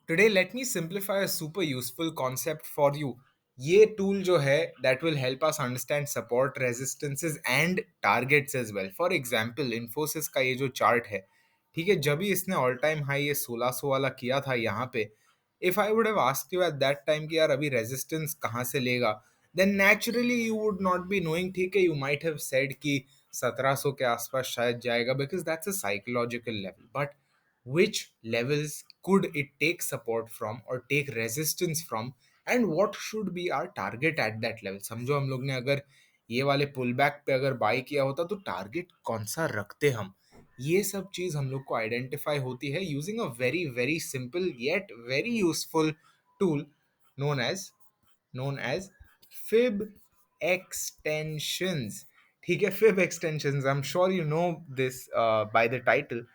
Today let me simplify a super useful concept for you. ये tool जो है that will help us understand support resistances and targets as well. For example Infosys का ये जो chart है, ठीक है, जब भी इसने ऑल टाइम हाई ये 1600 वाला किया था यहाँ पे, if I would have asked you at that time कि यार अभी रेजिस्टेंस कहाँ से लेगा, then naturally you would not be knowing, ठीक है, यू माइट हैव सेड कि 1700 के आसपास शायद जाएगा because that's a psychological level. But which levels could it take support from or take resistance from, and what should be our target at that level। समझो हम लोग ने अगर ये वाले पुल बैक पे अगर बाई किया होता तो टारगेट कौन सा रखते हम। ये सब चीज हम लोग को आइडेंटिफाई होती है using a very very simple yet very useful tool known as known as fib extensions। ठीक है, fib extensions, I am sure you know this by the title.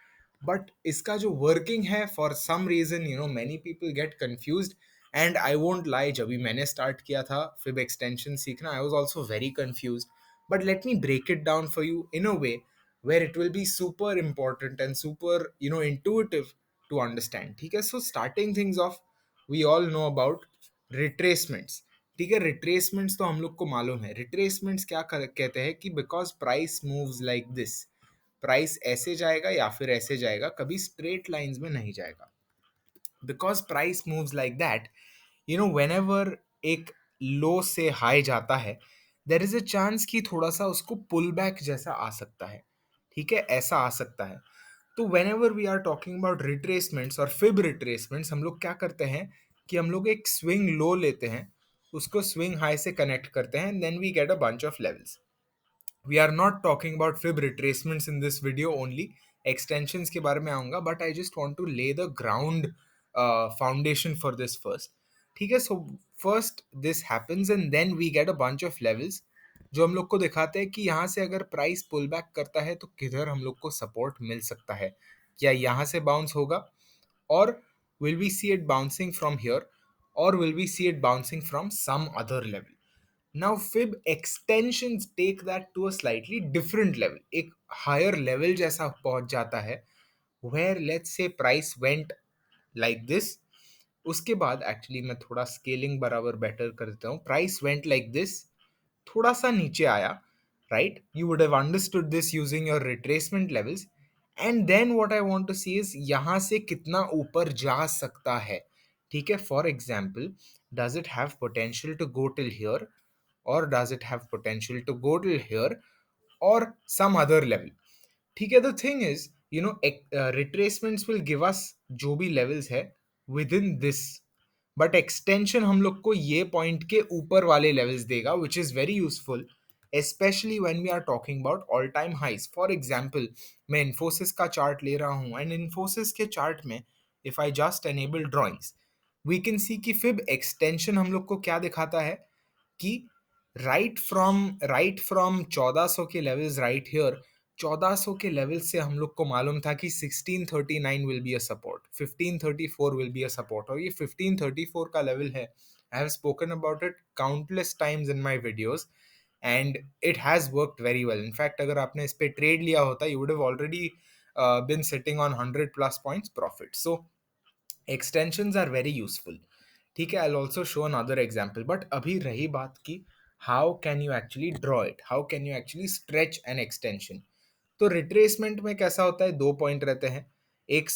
But इसका जो वर्किंग है, for some reason you know many people get confused, and I won't lie, जब भी मैंने start किया था फिब एक्सटेंशन सीखना, I was also very confused. But let me break it down for you in a way where it will be super important and super intuitive to understand। ठीक है, so starting things off, we all know about रिट्रेसमेंट्स। ठीक है, रिट्रेसमेंट्स तो हम लोग को मालूम है। रिट्रेसमेंट्स क्या कहते हैं कि because price moves like this, price ऐसे जाएगा या फिर ऐसे जाएगा, कभी स्ट्रेट लाइंस में नहीं जाएगा। Because price moves like that, whenever एक लो से हाई जाता है, देर इज अ चांस कि थोड़ा सा उसको पुल बैक जैसा आ सकता है। ठीक है, ऐसा आ सकता है। तो whenever we are talking about retracements और फिब रिट्रेसमेंट्स, हम लोग क्या करते हैं कि हम लोग एक स्विंग लो लेते हैं, उसको स्विंग हाई से कनेक्ट करते हैं, then we get a bunch of levels. We are not talking about fib retracements in this video only, extensions के बारे में आऊंगा, but I just want to lay the ground foundation for this first. ठीक है, so first this happens and then we get a bunch of levels जो हम लोग को दिखाते हैं कि यहाँ से अगर प्राइस पुल बैक करता है तो किधर हम लोग को सपोर्ट मिल सकता है। क्या यहाँ से बाउंस होगा, और will we see it bouncing from here, or will we see it bouncing from some other level। now fib extensions take that to a slightly different level, एक higher level जैसा पहुंच जाता है, where let's say price went like this। उसके बाद actually मैं थोड़ा scaling बराबर बेटर कर देता हूँ। प्राइस वेंट लाइक दिस, थोड़ा सा नीचे आया, right, you would have understood this using your retracement levels. And then what I want to see is यहाँ से कितना ऊपर जा सकता है। ठीक है, for example, does it have potential to go till here, और does it have potential to go till here, और सम अदर लेवल। ठीक है, the thing is retracements will give us जो भी लेवल्स है within this, but extension हम लोग को ये पॉइंट के ऊपर वाले लेवल्स देगा, which is very useful especially when we are talking about all time highs। for example, मैं इन्फोसिस का चार्ट ले रहा हूँ, एंड इन्फोसिस के चार्ट में if I just enable drawings, we can see कि फिब एक्सटेंशन हम लोग को क्या दिखाता है कि राइट फ्रॉम 1400 के लेवल्स राइट हियर, 1400 के लेवल से हम लोग को मालूम था कि 1639 will be a support, 1534 will be a support, और ये 1534 का लेवल है। I have spoken about it countless times in my videos, and it has worked very well. In fact अगर आपने इस पे ट्रेड लिया होता, you would have already been sitting on 100 plus points profit. So extensions are very useful। ठीक है, I'll also show another example, but अभी रही बात की how can you actually draw it, how can you actually stretch an extension। तो retracement में कैसा होता है, दो पॉइंट रहते हैं, एक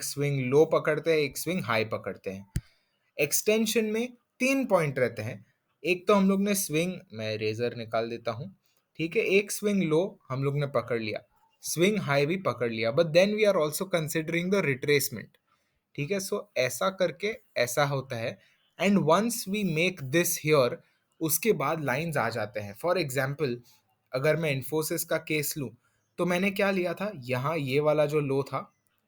स्विंग लो पकड़ते हैं, एक स्विंग हाई पकड़ते हैं। एक्सटेंशन में तीन पॉइंट रहते हैं। एक तो हम लोग ने स्विंग, मैं रेजर निकाल देता हूँ, ठीक है, एक स्विंग लो हम लोग ने पकड़ लिया, स्विंग हाई भी पकड़ लिया, but then we are also considering the retracement. ठीक है, सो ऐसा करके ऐसा होता है, and once we make this here, उसके बाद लाइंस आ जाते हैं। फॉर एग्जाम्पल, अगर मैं इन्फोसिस का केस लूँ, तो मैंने क्या लिया था, यहाँ ये वाला जो लो था,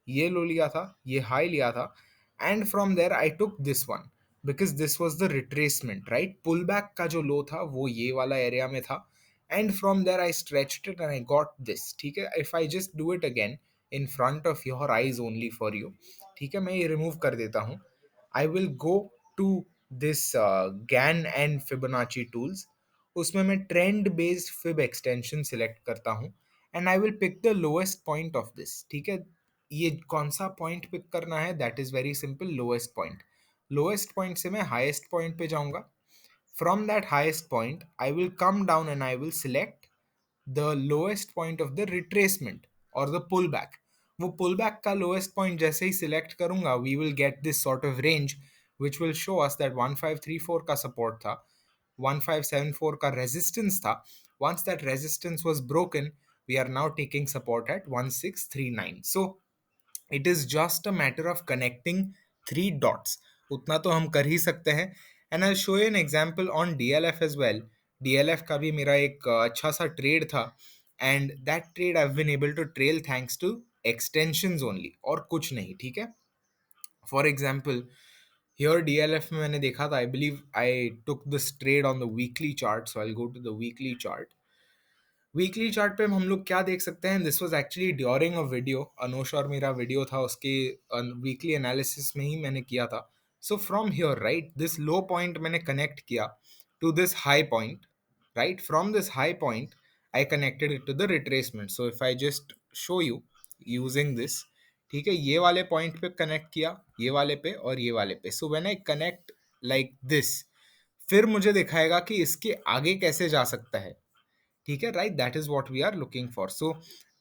ये लो लिया था, ये हाई लिया था, and from there I took this one because this was the retracement, right. Pull back का जो लो था वो ये वाला एरिया में था, and from there I stretched it and I got this. ठीक है, if I just do it again in front of your eyes only for you, ठीक है, मैं ये रिमूव कर देता हूँ। I will go to this gann and Fibonacci tools, उसमें मैं trend based fib extension select करता हूँ, and I will pick the lowest point of this. ठीक है, ये कौन सा पॉइंट पिक करना है, that is very simple, lowest point. Lowest point से मैं हाईएस्ट पॉइंट पे जाऊंगा। From that highest point I will come down and I will select the lowest point of the retracement और द पुल बैक। वो pull back का lowest point जैसे ही select करूंगा, we will get this sort of range which will show us that 1534 का support था, 1574 का resistance था। Once that resistance was broken, we are now taking support at 1639। So it is just a matter of connecting three dots. उतना तो हम कर ही सकते हैं। And I show you an example on DLF as well. DLF का भी मेरा एक अच्छा सा ट्रेड था, and that trade I have been able to trail thanks to extensions only, और कुछ नहीं, ठीक है। फॉर एग्जाम्पल, हियर डीएलएफ में मैंने देखा था, I believe I took this trade on the weekly chart, so I go to the weekly chart. Weekly chart पे हम लोग क्या देख सकते हैं, this was actually during a video, Anosh और मेरा वीडियो था, उसके वीकली एनालिसिस में ही मैंने किया था। So from here right, this low point मैंने कनेक्ट किया to this high point, right. From this high point I connected it to the retracement. So if I just show you using this, ठीक है, ये वाले point पे connect किया, ये वाले पे और ये वाले पे। So when I connect like this, फिर मुझे दिखाएगा कि इसके आगे कैसे जा सकता है, ठीक है, right. That is what we are looking for. So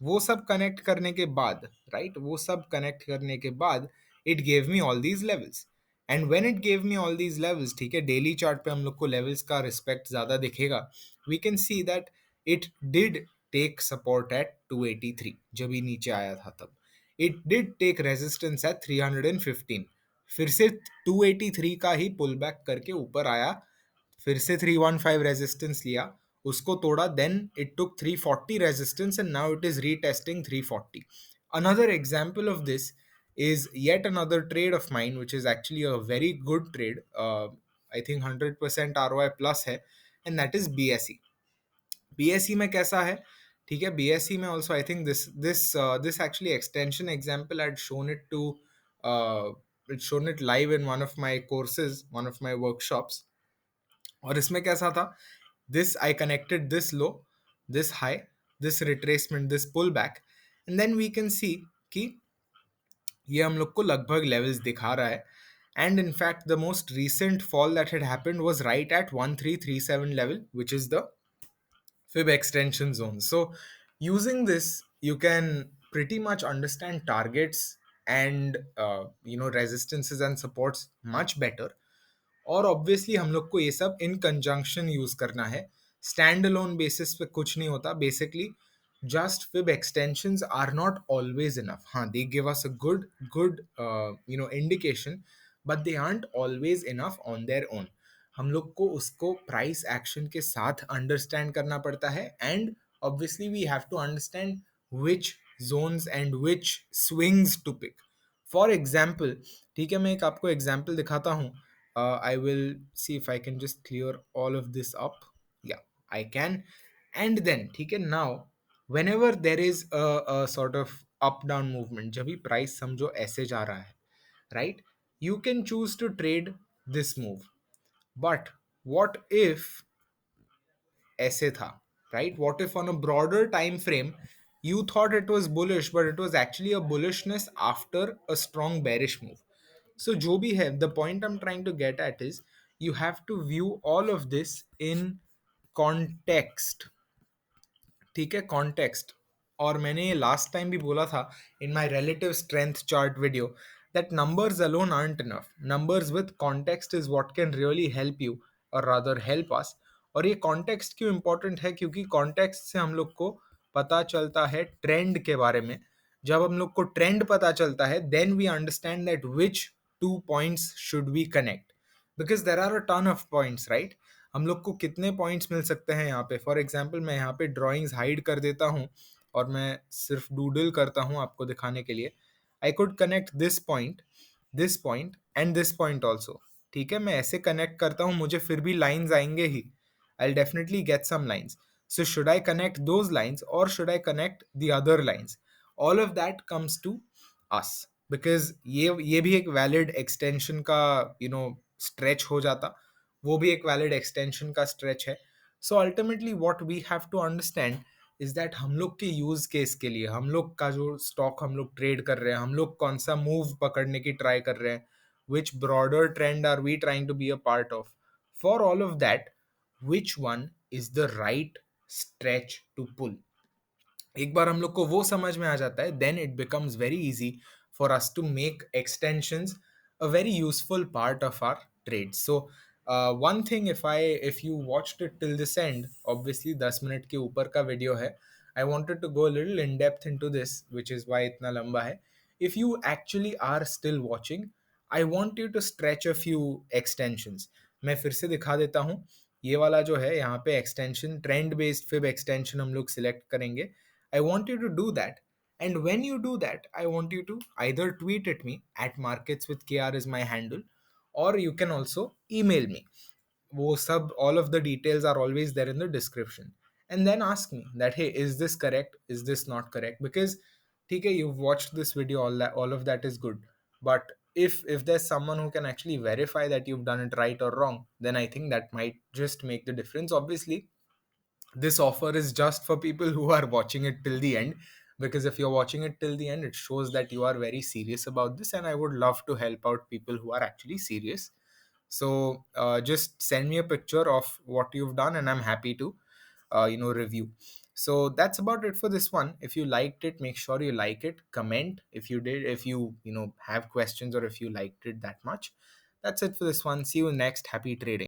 वो सब कनेक्ट करने के बाद, राइट, वो सब कनेक्ट करने के बाद it gave me all these levels. And when it gave me all these levels, ठीक है, डेली चार्ट पे हम लोग को लेवल्स का रिस्पेक्ट ज्यादा दिखेगा। We can see that it did take support at 283, जब ये नीचे आया था तब। It did take resistance at 315, फिर से 283 का ही पुल बैक करके ऊपर आया, फिर से 315 रेजिस्टेंस लिया, उसको तोड़ा, then it took 340 resistance and now it is retesting 340। Another example of this is yet another trade of mine which is actually a very good trade, I think 100% ROI plus है, and that is BSE। BSE में कैसा है, ठीक है, BSE में also I think this actually extension example I'd shown it to it's shown it live in one of my courses, one of my workshops। और इसमें कैसा था, this I connected this low, this high, this retracement, this pullback, and then we can see कि ये हम लोग को लगभग लेवल्स दिखा रहा है। And in fact the most recent fall that had happened was right at 1337 level, which is the fib extension zone. So using this you can pretty much understand targets and resistances and supports much better। और obviously हम लोग को ये सब इन conjunction use करना है, stand alone basis पे कुछ नहीं होता। Basically just fib extensions are not always enough. हाँ, they give us a good good indication, but they aren't always enough on their own. हम लोग को उसको प्राइस एक्शन के साथ अंडरस्टैंड करना पड़ता है, and obviously we have to understand which zones and which swings to pick. For example, ठीक है, मैं एक आपको एग्जाम्पल दिखाता हूँ। I will see if I can just clear all of this up. Yeah, I can. And then, ठीक है, now whenever there is a sort of up down movement, जब भी price समझो ऐसे जा रहा है, right, you can choose to trade this move। But what if ऐसे था, right? What if on a broader time frame you thought it was bullish, but it was actually a bullishness after a strong bearish move? So जो भी है, the point I'm trying to get at is you have to view all of this in context, ठीक है, context. और मैंने last time भी बोला था in my relative strength chart video that numbers alone aren't enough, numbers with context is what can really help you, और rather help us. और ये कॉन्टेक्स्ट क्यों इंपॉर्टेंट है, क्योंकि कॉन्टेक्स्ट से हम लोग को पता चलता है ट्रेंड के बारे में। जब हम लोग को ट्रेंड पता चलता है, then we understand that which two points should we connect, because there are a ton of points, right. हम लोग को कितने पॉइंट्स मिल सकते हैं यहाँ पे। फॉर एग्जाम्पल, मैं यहाँ पे ड्राइंग्स हाइड कर देता हूँ और मैं सिर्फ डूडल करता हूँ आपको दिखाने के लिए। I could connect this point and this point also, ठीक है। मैं ऐसे कनेक्ट करता हूँ, मुझे फिर भी लाइन्स आएंगे ही, I definitely get some lines. So should I connect those lines और should I connect the other lines? All of that comes to us, because ये भी एक वैलिड एक्सटेंशन का स्ट्रेच हो जाता, वो भी एक वैलिड एक्सटेंशन का स्ट्रेच है। So ultimately what we have to understand is that हम लोग के यूज केस के लिए, हम लोग का जो स्टॉक हम लोग ट्रेड कर रहे हैं, हम लोग कौन सा मूव पकड़ने की ट्राई कर रहे हैं, which broader trend are we trying to be a part of, for all of that which one is the right stretch to pull. एक बार हम लोग को वो समझ में आ जाता है, then it becomes very easy for us to make extensions a very useful part of our trade. So one thing, if you watched it till this end, obviously 10 minute के ऊपर का वीडियो है, I wanted to go little in depth into this, which is why इतना लंबा है। If you actually are still watching, I want you to stretch a few extensions. मैं फिर से दिखा देता हूँ। ये वाला जो है यहाँ पे extension, trend based fib extension हम लोग सिलेक्ट करेंगे। I want you to do that. And when you do that, I want you to either tweet at me at markets with KR is my handle, or you can also email me. वो सब, all of the details are always there in the description. And then ask me that, hey, is this correct? Is this not correct? Because, okay, you've watched this video, all of that is good. But if there's someone who can actually verify that you've done it right or wrong, then I think that might just make the difference. Obviously, this offer is just for people who are watching it till the end, because if you're watching it till the end, it shows that you are very serious about this, and I would love to help out people who are actually serious. So just send me a picture of what you've done, and I'm happy to review. So that's about it for this one. If you liked it, make sure you like it, comment if you did, if you have questions, or if you liked it that much. That's it for this one. See you next. Happy trading.